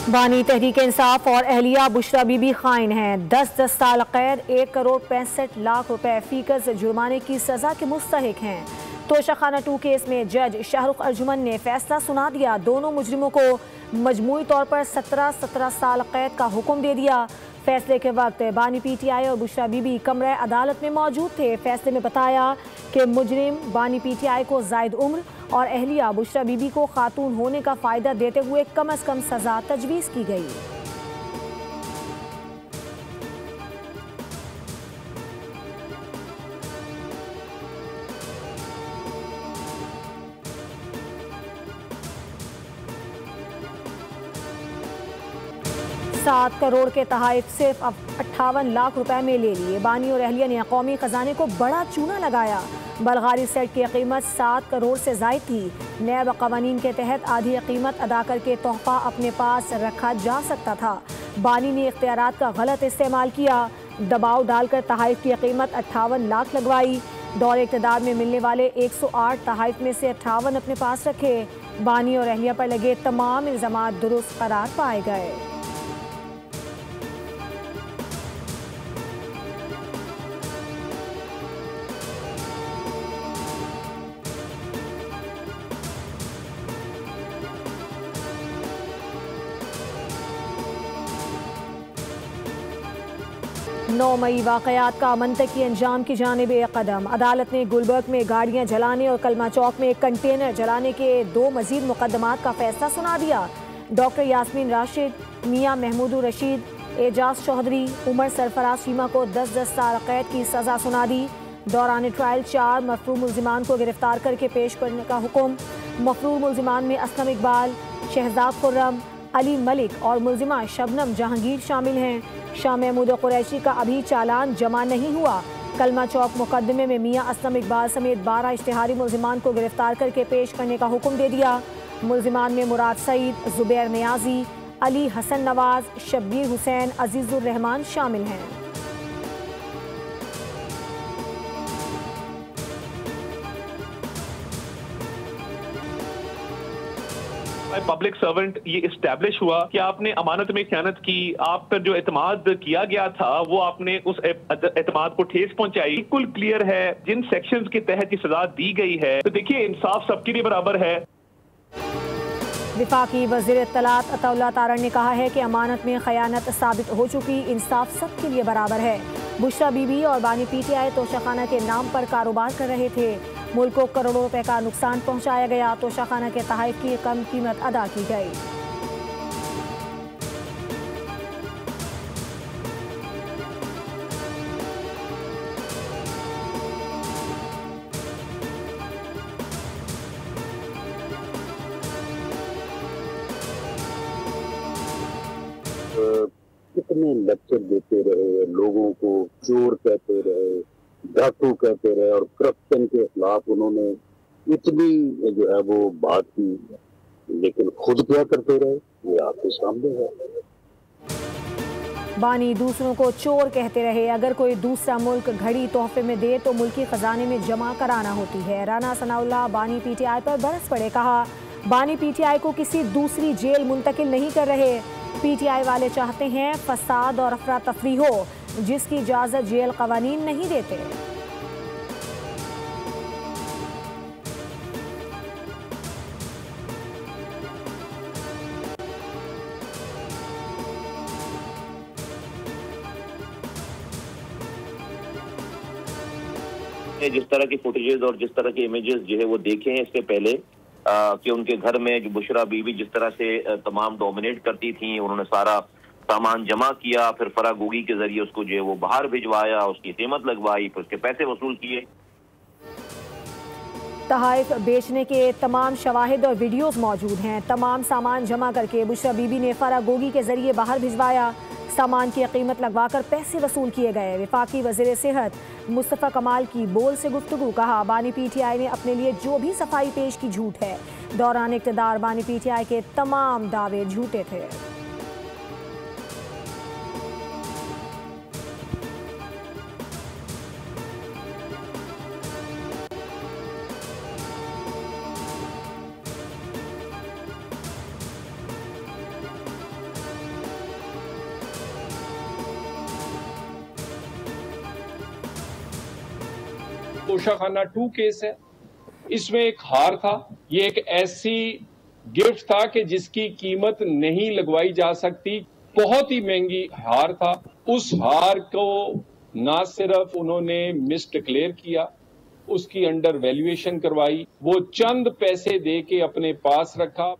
बानी तहरीक इंसाफ और अहलिया बुशरा बीबी खाइन हैं। 10-10 साल कैद, 1 करोड़ 65 लाख रुपए फीकस जुर्माने की सजा के मुस्तहिक हैं। तोशाखाना 2 केस में जज शाहरुख अर्जुमन ने फैसला सुना दिया। दोनों मुजरिमों को मजमूई तौर पर 17-17 साल कैद का हुक्म दे दिया। फैसले के वक्त बानी PTI और बुशरा बीबी कमरे अदालत में मौजूद थे। फैसले में बताया कि मुजरिम बानी PTI को जायद उम्र और अहलिया बुशरा बीबी को खातून होने का फ़ायदा देते हुए कम अज़ कम सज़ा तजवीज़ की गई। 7 करोड़ के तहफ़ सिर्फ 58 लाख रुपए में ले लिए। बानी और अहलिया ने कौमी खजाने को बड़ा चूना लगाया। बलगारी सेट की कीमत 7 करोड़ से ज़ायद थी। नए कवानीन के तहत आधी कीमत अदा करके तोहफा अपने पास रखा जा सकता था। बानी ने इख्तियारात का गलत इस्तेमाल किया। दबाव डालकर तहफ़ की कीमत 58 लाख लगवाई। दौर इक़्तिदार में मिलने वाले 108 तहफ़ में से 58 अपने पास रखे। बानी और अहलिया पर लगे तमाम इल्ज़ामात दुरुस्त करार पाए गए। नौ मई वाक़यात का मंतकी अंजाम की जानिब एक कदम। अदालत ने गुलबर्ग में गाड़ियाँ जलाने और कलमा चौक में कंटेनर जलाने के 2 मजीद मुकदमात का फैसला सुना दिया। डॉक्टर यास्मीन राशिद, मियाँ महमूदुर रशीद, एजाज चौधरी, उमर सरफराज शीमा को 10-10 साल कैद की सज़ा सुना दी। दौरान ट्रायल 4 मफरूर मुल्जिमान को गिरफ्तार करके पेश करने का हुक्म। मफरूर मुल्जिमान में असलम इकबाल, शहजाद खुर्रम, अली मलिक और मुल्जिमा शबनम जहांगीर शामिल हैं। शाह महमूद कुरैशी का अभी चालान जमा नहीं हुआ। कलमा चौक मुकदमे में मियाँ असलम इकबाल समेत 12 इश्तिहारी मुल्जिमान को गिरफ्तार करके पेश करने का हुक्म दे दिया। मुल्जिमान में मुराद सईद, जुबैर नियाजी, अली हसन नवाज, शब्बीर हुसैन, अजीजुर रहमान शामिल हैं। पब्लिक सर्वेंट ये इस्टेब्लिश हुआ कि आपने अमानत में खयानत की, आप पर जो एतमाद किया गया था वो आपने उस एतमाद को ठेस पहुंचाई। बिल्कुल क्लियर है जिन सेक्शंस के तहत ये सजा दी गई है। तो देखिए इंसाफ सबके लिए बराबर है। विफाकी वज़ीर इत्तलात अताउल्लाह तारण ने कहा है कि अमानत में खयानत साबित हो चुकी, इंसाफ सबके लिए बराबर है। बुशरा बीबी और बानी PTI तोशाखाना के नाम पर कारोबार कर रहे थे। मुल्क को करोड़ों रुपए का नुकसान पहुंचाया गया। तोशाखाना के तहफ़ की कम कीमत अदा की गई। कितने लेक्चर देते रहे, लोगों को चोर कहते रहे, डाकू कहते रहे और करप्शन के खिलाफ उन्होंने इतनी जो है वो बात की, लेकिन खुद क्या करते रहे ये आपके सामने है। बानी दूसरों को चोर कहते रहे। अगर कोई दूसरा मुल्क घड़ी तोहफे में दे तो मुल्की खजाने में जमा कराना होती है। राना सनाउल्लाह बानी PTI पर बरस पड़े। कहा बानी PTI को किसी दूसरी जेल मुंतकिल नहीं कर रहे। PTI वाले चाहते हैं फसाद और अफरा तफरी हो, जिसकी इजाजत जेल कवानीन नहीं देते। जिस तरह की फुटेजेस और जिस तरह के इमेजेस जो है वो देखे हैं इससे पहले कि उनके घर में जो बुशरा बीबी जिस तरह से तमाम डोमिनेट करती थी, उन्होंने सारा सामान जमा किया, फिर फरागोगी के जरिए उसको जो है वो बाहर भिजवाया, उसकी कीमत लगवाई, फिर उसके पैसे वसूल किए। तहफ़ बेचने के तमाम शवाहिद और वीडियोस मौजूद हैं। तमाम सामान जमा करके बुशरा बीबी ने फरागोगी के जरिए बाहर भिजवाया। सामान की कीमत लगवाकर पैसे वसूल किए गए। विफाकी वज़ीर सेहत मुस्तफ़ा कमाल की बोल से गुफ्तगू। कहा बानी PTI ने अपने लिए जो भी सफाई पेश की झूठ है। दौरान इक़्तिदार बानी PTI के तमाम दावे झूठे थे। तोशाखाना 2 केस है, इसमें एक हार था। ये एक ऐसी गिफ्ट था कि जिसकी कीमत नहीं लगवाई जा सकती, बहुत ही महंगी हार था। उस हार को ना सिर्फ उन्होंने मिस डिक्लेयर किया, उसकी अंडर वैल्यूएशन करवाई, वो चंद पैसे दे के अपने पास रखा।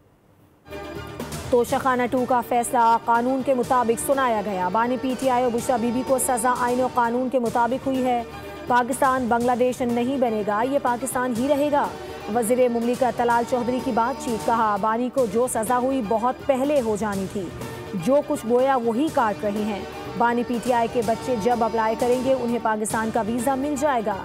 तोशाखाना 2 का फैसला कानून के मुताबिक सुनाया गया। बानी पीटीआई और बुशरा बीबी को सजा आईन और कानून के मुताबिक हुई है। पाकिस्तान बांग्लादेश नहीं बनेगा, ये पाकिस्तान ही रहेगा। वजीर मुमलिकत तलाल चौधरी की बातचीत, कहा बानी को जो सजा हुई बहुत पहले हो जानी थी, जो कुछ बोया वही काट रहे हैं। बानी पीटीआई के बच्चे जब अप्लाई करेंगे उन्हें पाकिस्तान का वीजा मिल जाएगा।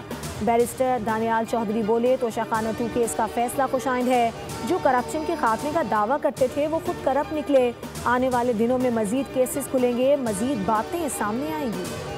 बैरिस्टर दानियाल चौधरी बोले, तोशाखाना 2 केस का फैसला खुशाइंद है। जो करप्शन के खात्मे का दावा करते थे वो खुद करप्ट निकले। आने वाले दिनों में मजीद केसेस खुलेंगे, मजीद बातें सामने आएंगी।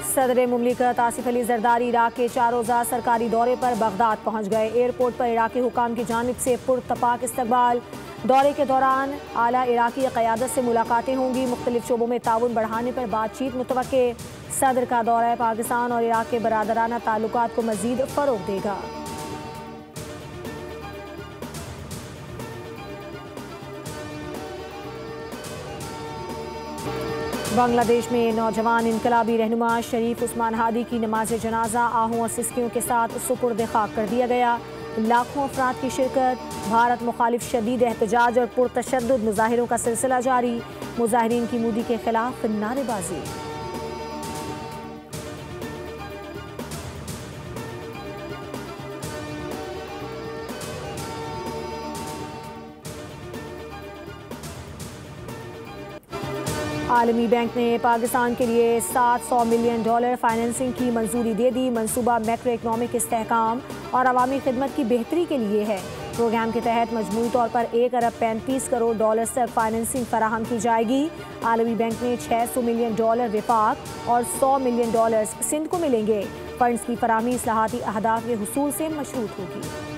सदर मुमलिकत आसिफ अली जरदारी इराक के 4 रोज़ा सरकारी दौरे पर बगदाद पहुंच गए। एयरपोर्ट पर इराकी हुकाम की जानिब से पुरतपाक इस्तकबाल। दौरे के दौरान आला इराकी क़यादत से मुलाकातें होंगी। मुख्तलिफ शोबों में ताउन बढ़ाने पर बातचीत मुतवक्के। सदर का दौरा पाकिस्तान और इराक के बरादराना ताल्लुकात को मज़ीद फ़रोग़ देगा। बांग्लादेश में नौजवान इनकलाबी रहनुमा शरीफ उस्मान हादी की नमाज जनाजा आहूं और सिस्कियों के साथ सुपुर्द खाक कर दिया गया। लाखों अफराद की शिरकत। भारत मुखालिफ शदीद एहतजाज और पुरतशद्दुद मुजाहिरों का सिलसिला जारी। मुजाहिरीन की मोदी के खिलाफ नारेबाजी। आलमी बैंक ने पाकिस्तान के लिए $700 मिलियन फाइनेंसिंग की मंजूरी दे दी। मंसूबा मैक्रो इकनॉमिक इस्तेहकाम और अवामी खिदमत की बेहतरी के लिए है। प्रोग्राम के तहत मजमूई तौर पर $1 अरब 35 करोड़ तक फाइनेंसिंग फराहम की जाएगी। आलमी बैंक ने $600 मिलियन विफाक और $100 मिलियन सिंध को मिलेंगे। फंड्स की फराहमी इस्लाहाती अहदाफ के हुसूल से मशरूत होगी।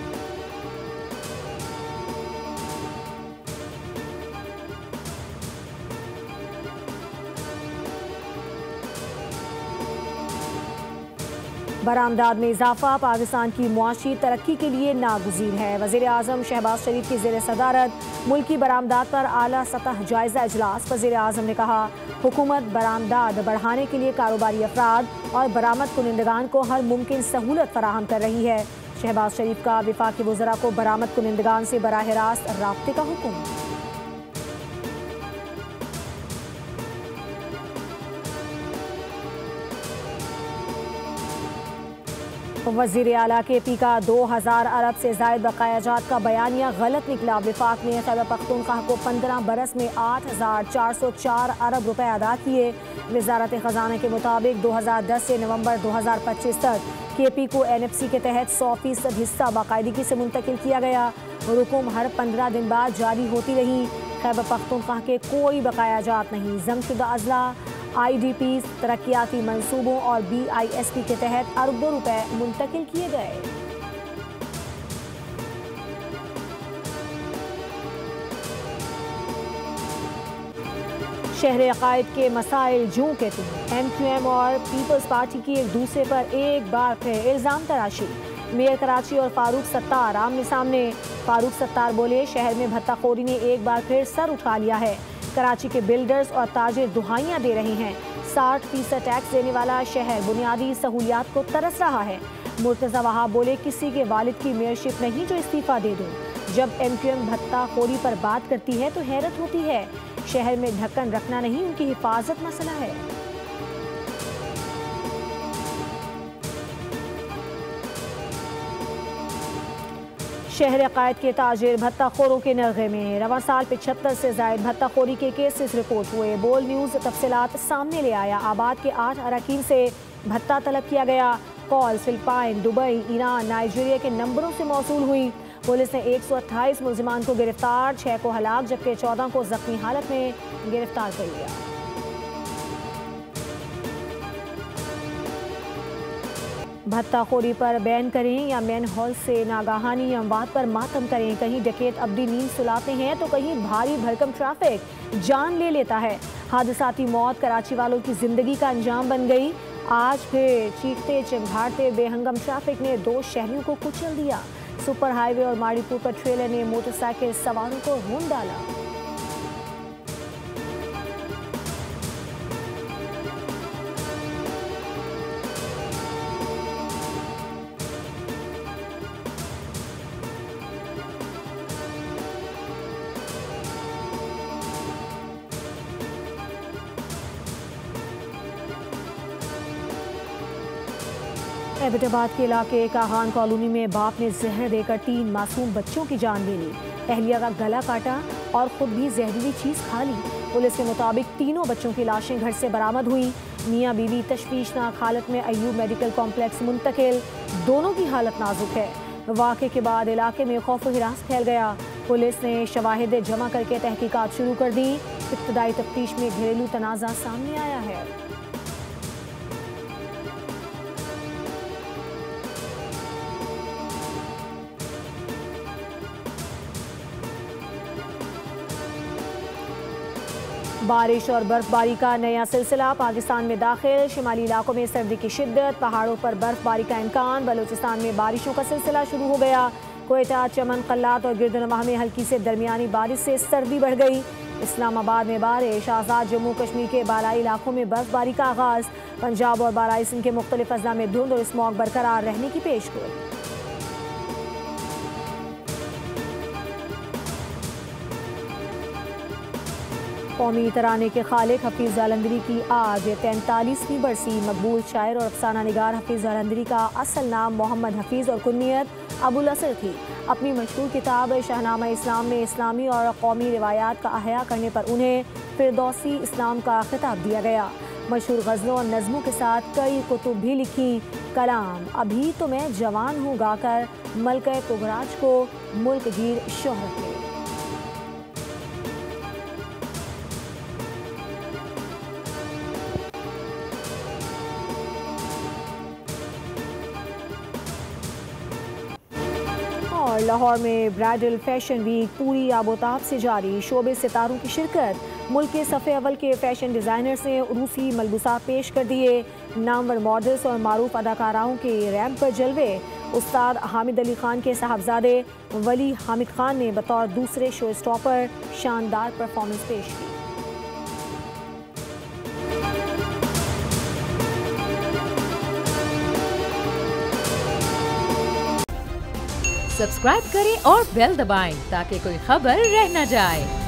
बरामदाद में इजाफा पाकिस्तान की मुआशी तरक्की के लिए नागुज़ीर है। वज़ीर आज़म शहबाज शरीफ की ज़ेर सदारत मुल्की बरामदाद पर आला सतह जायज़ा इजलास। वज़ीर आज़म ने कहा, हुकूमत बरामदाद बढ़ाने के लिए कारोबारी अफराद और बरामद कुनिंदगान को हर मुमकिन सहूलत फराहम कर रही है। शहबाज शरीफ का वफाकी वज़रा को बरामद कुनिंदगान से बराह रास्त राब्ते का हुक्म। वज़ीर आला के पी का 2000 अरब से ज़ायद बकायाजात का बयानिया गलत निकला। वफाक ने खैबर पख्तूनख्वा को 15 बरस में 8404 अरब रुपए अदा किए। वज़ारत ख़जाना के मुताबिक 2010 से नवंबर 2025 तक KP को NFC के तहत 100% हिस्सा बाकायदगी से मुंतकिल किया गया। रुकुम हर 15 दिन बाद जारी होती रही। खैबर पख्तूनख्वा के कोई बकायाजात नहीं। जमशुदा अजला IDP तरक्याती मंसूबों और BISP के तहत अरबों रुपए मुंतकिल किए गए। शहर अकायद के मसाइल जूं के तुम। MQM और पीपल्स पार्टी की एक दूसरे पर एक बार फिर इल्ज़ाम तराशी। मेयर कराची और फारूक सत्तार आमने सामने। फारूक सत्तार बोले, शहर में भत्ताखोरी ने एक बार फिर सर उठा लिया है। कराची के बिल्डर्स और ताजिर दुहाइयां दे रहे हैं। 60% टैक्स देने वाला शहर बुनियादी सहूलियात को तरस रहा है। मुर्तज़ा वहाब बोले, किसी के वालिद की मेयरशिप नहीं जो इस्तीफा दे दूं। जब MQM भत्ताखोरी पर बात करती है तो हैरत होती है। शहर में ढक्कन रखना नहीं, उनकी हिफाजत मसला है। शहर अकायद के ताजिर भत्ताखोरों के नरगे में। रवां साल 75 से ज़ायद भत्ताखोरी के केसेस रिपोर्ट हुए। बोल न्यूज़ तफसीलात सामने ले आया। आबाद के 8 अरकान से भत्ता तलब किया गया। Call Philippine, Dubai, Iran, Nigeria के नंबरों से मौसूल हुई। पुलिस ने 128 मुल्जिमान को गिरफ्तार, 6 को हलाक जबकि 14 को जख्मी हालत में गिरफ्तार कर लिया। भत्ताखोरी पर बैन करें या मैन हॉल से नागाहानी अमवात पर मातम करें। कहीं डकैत अब्दी नींद सुलाते हैं तो कहीं भारी भरकम ट्रैफिक जान ले लेता है। हादसाती मौत कराची वालों की जिंदगी का अंजाम बन गई। आज फिर चीखते चिंघाड़ते बेहंगम ट्रैफिक ने 2 शहरियों को कुचल दिया। सुपर हाईवे और माड़ीपुर पर ट्रेलर ने मोटरसाइकिल सवारों को रौंद डाला। एबटाबाद के इलाके कागान कॉलोनी में बाप ने जहर देकर 3 मासूम बच्चों की जान ले ली। अहलिया का गला काटा और खुद भी जहरीली चीज खा ली। पुलिस के मुताबिक तीनों बच्चों की लाशें घर से बरामद हुई। मियां बीवी तशवीशनाक हालत में अयूब मेडिकल कॉम्प्लेक्स मुंतकिल। दोनों की हालत नाजुक है। वाक़े के बाद इलाके में खौफ हिरास फैल गया। पुलिस ने शवाहिद जमा करके तहकीकात शुरू कर दी। इब्तदाई तफ्तीश में घरेलू तनाज़ा सामने आया है। बारिश और बर्फबारी का नया सिलसिला पाकिस्तान में दाखिल। शिमाली इलाकों में सर्दी की शिद्दत, पहाड़ों पर बर्फबारी का इम्कान। बलूचिस्तान में बारिशों का सिलसिला शुरू हो गया। कोयटा, चमन, कल्लात और गिरदनवाह में हल्की से दरमियानी बारिश से सर्दी बढ़ गई। इस्लामाबाद में बारिश। आज़ाद जम्मू कश्मीर के बालाई इलाकों में बर्फबारी का आगाज। पंजाब और बालाई सिंध के मुख्तलिफ अजला में धुंध और स्मॉग बरकरार रहने की पेशगोई। कौमी तराने के खालिक हफीज़ जालंधरी की आज 43वीं बरसी। मकबूल शायर और अफसाना निगार हफीज़ जालंधरी का असल नाम मोहम्मद हफीज़ और कुन्नियत अबुल असर थी। अपनी मशहूर किताब शाहनामा इस्लाम में इस्लामी और कौमी रिवायात का अहया करने पर उन्हें फिरदौसी इस्लाम का खिताब दिया गया। मशहूर गज़लों और नज़मों के साथ कई कुतुब भी लिखी। कलाम अभी तो मैं जवान हूँ गाकर मलके पुगराज को मुल्क गीर शोहरत मिली। और लाहौर में ब्राइडल फैशन वीक पूरी आबोताब से जारी। शोबे सितारों की शिरकत। मुल्क के सफ़े अव्वल के फैशन डिज़ाइनर्स ने उरूसी मलबूसात पेश कर दिए। नामवर मॉडल्स और मारूफ अदाकाराओं के रैम्प पर जलवे। उस्ताद हामिद अली खान के साहबजादे वली हामिद खान ने बतौर दूसरे शो स्टॉपर शानदार परफॉर्मेंस पेश की। सब्सक्राइब करें और बेल दबाएं ताकि कोई खबर रह न जाए।